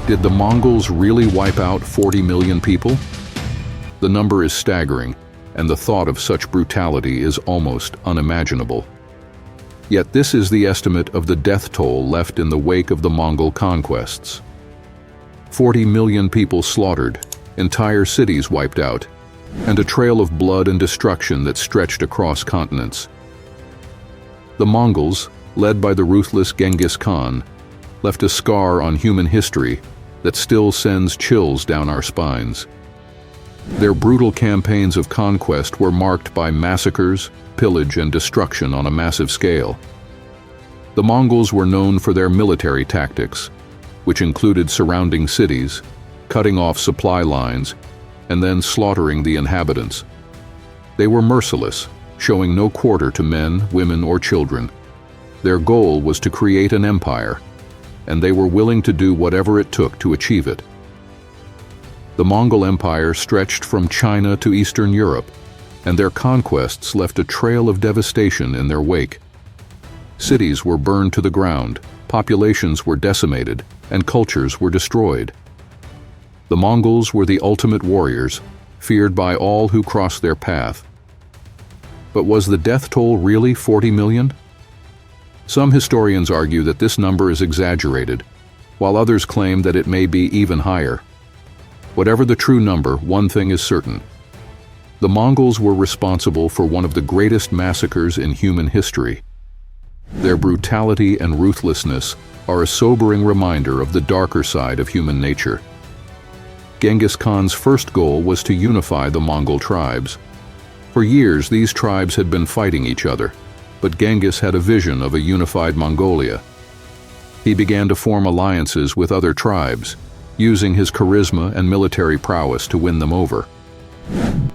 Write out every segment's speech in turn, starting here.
Did the Mongols really wipe out 40 million people? The number is staggering, and the thought of such brutality is almost unimaginable. Yet this is the estimate of the death toll left in the wake of the Mongol conquests. 40 million people slaughtered, entire cities wiped out, and a trail of blood and destruction that stretched across continents. The Mongols, led by the ruthless Genghis Khan, left a scar on human history that still sends chills down our spines. Their brutal campaigns of conquest were marked by massacres, pillage, and destruction on a massive scale. The Mongols were known for their military tactics, which included surrounding cities, cutting off supply lines, and then slaughtering the inhabitants. They were merciless, showing no quarter to men, women, or children. Their goal was to create an empire, and they were willing to do whatever it took to achieve it. The Mongol Empire stretched from China to Eastern Europe, and their conquests left a trail of devastation in their wake. Cities were burned to the ground, populations were decimated, and cultures were destroyed. The Mongols were the ultimate warriors, feared by all who crossed their path. But was the death toll really 40 million? Some historians argue that this number is exaggerated, while others claim that it may be even higher. Whatever the true number, one thing is certain. The Mongols were responsible for one of the greatest massacres in human history. Their brutality and ruthlessness are a sobering reminder of the darker side of human nature. Genghis Khan's first goal was to unify the Mongol tribes. For years, these tribes had been fighting each other, but Genghis had a vision of a unified Mongolia. He began to form alliances with other tribes, using his charisma and military prowess to win them over.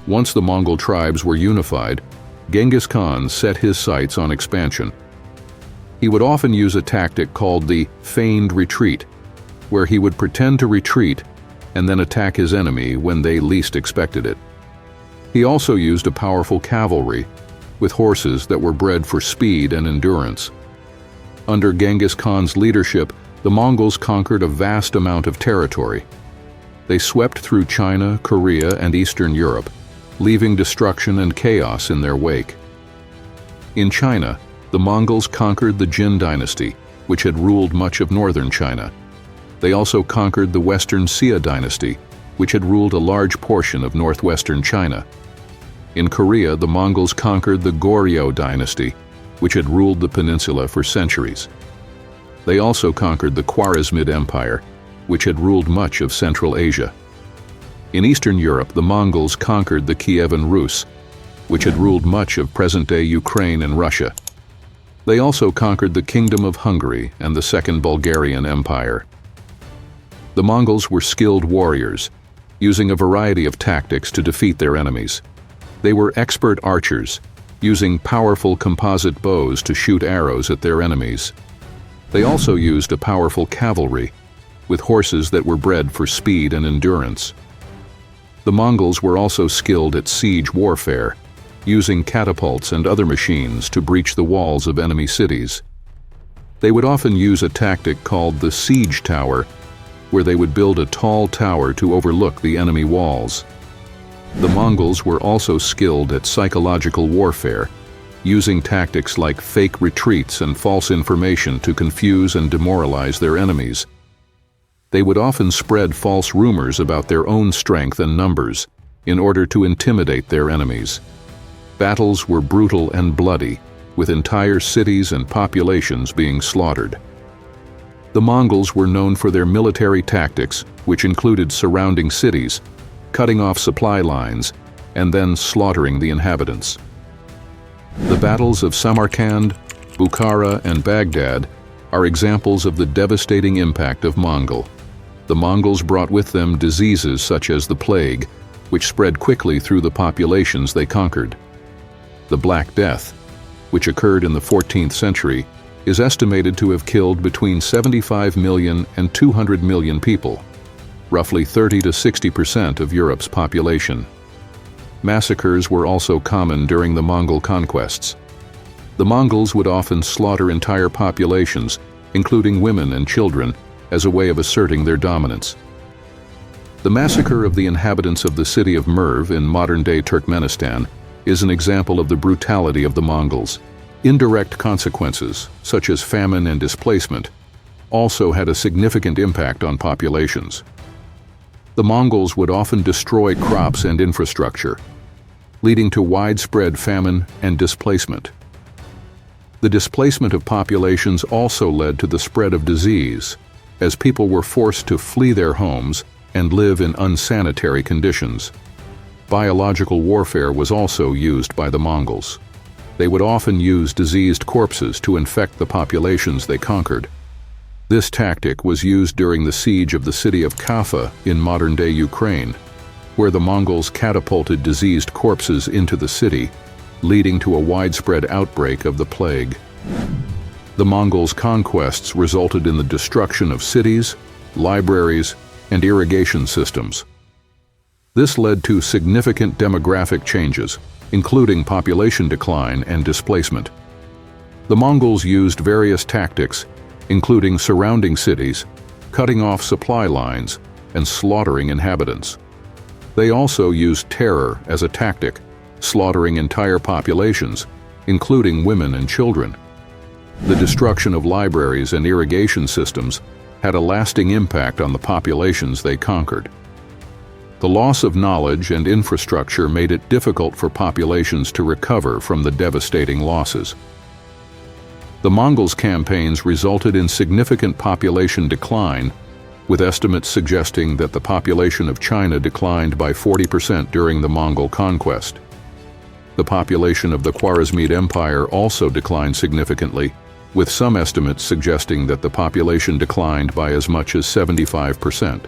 Once the Mongol tribes were unified, Genghis Khan set his sights on expansion. He would often use a tactic called the feigned retreat, where he would pretend to retreat and then attack his enemy when they least expected it. He also used a powerful cavalry, with horses that were bred for speed and endurance. Under Genghis Khan's leadership, the Mongols conquered a vast amount of territory. They swept through China, Korea, and Eastern Europe, leaving destruction and chaos in their wake. In China, the Mongols conquered the Jin dynasty, which had ruled much of northern China. They also conquered the Western Xia dynasty, which had ruled a large portion of northwestern China. In Korea, the Mongols conquered the Goryeo dynasty, which had ruled the peninsula for centuries. They also conquered the Khwarezmid Empire, which had ruled much of Central Asia. In Eastern Europe, the Mongols conquered the Kievan Rus, which had ruled much of present-day Ukraine and Russia. They also conquered the Kingdom of Hungary and the Second Bulgarian Empire. The Mongols were skilled warriors, using a variety of tactics to defeat their enemies. They were expert archers, using powerful composite bows to shoot arrows at their enemies. They also used a powerful cavalry, with horses that were bred for speed and endurance. The Mongols were also skilled at siege warfare, using catapults and other machines to breach the walls of enemy cities. They would often use a tactic called the siege tower, where they would build a tall tower to overlook the enemy walls. The Mongols were also skilled at psychological warfare, using tactics like fake retreats and false information to confuse and demoralize their enemies. They would often spread false rumors about their own strength and numbers in order to intimidate their enemies. Battles were brutal and bloody, with entire cities and populations being slaughtered. The Mongols were known for their military tactics, which included surrounding cities, cutting off supply lines, and then slaughtering the inhabitants. The battles of Samarkand, Bukhara, and Baghdad are examples of the devastating impact of Mongol. The Mongols brought with them diseases such as the plague, which spread quickly through the populations they conquered. The Black Death, which occurred in the 14th century, is estimated to have killed between 75 million and 200 million people, roughly 30 to 60% of Europe's population. Massacres were also common during the Mongol conquests. The Mongols would often slaughter entire populations, including women and children, as a way of asserting their dominance. The massacre of the inhabitants of the city of Merv in modern-day Turkmenistan is an example of the brutality of the Mongols. Indirect consequences, such as famine and displacement, also had a significant impact on populations. The Mongols would often destroy crops and infrastructure, leading to widespread famine and displacement. The displacement of populations also led to the spread of disease, as people were forced to flee their homes and live in unsanitary conditions. Biological warfare was also used by the Mongols. They would often use diseased corpses to infect the populations they conquered. This tactic was used during the siege of the city of Kaffa in modern-day Ukraine, where the Mongols catapulted diseased corpses into the city, leading to a widespread outbreak of the plague. The Mongols' conquests resulted in the destruction of cities, libraries, and irrigation systems. This led to significant demographic changes, including population decline and displacement. The Mongols used various tactics, including surrounding cities, cutting off supply lines, and slaughtering inhabitants. They also used terror as a tactic, slaughtering entire populations, including women and children. The destruction of libraries and irrigation systems had a lasting impact on the populations they conquered. The loss of knowledge and infrastructure made it difficult for populations to recover from the devastating losses. The Mongols' campaigns resulted in significant population decline, with estimates suggesting that the population of China declined by 40% during the Mongol conquest. The population of the Khwarezmid Empire also declined significantly, with some estimates suggesting that the population declined by as much as 75%.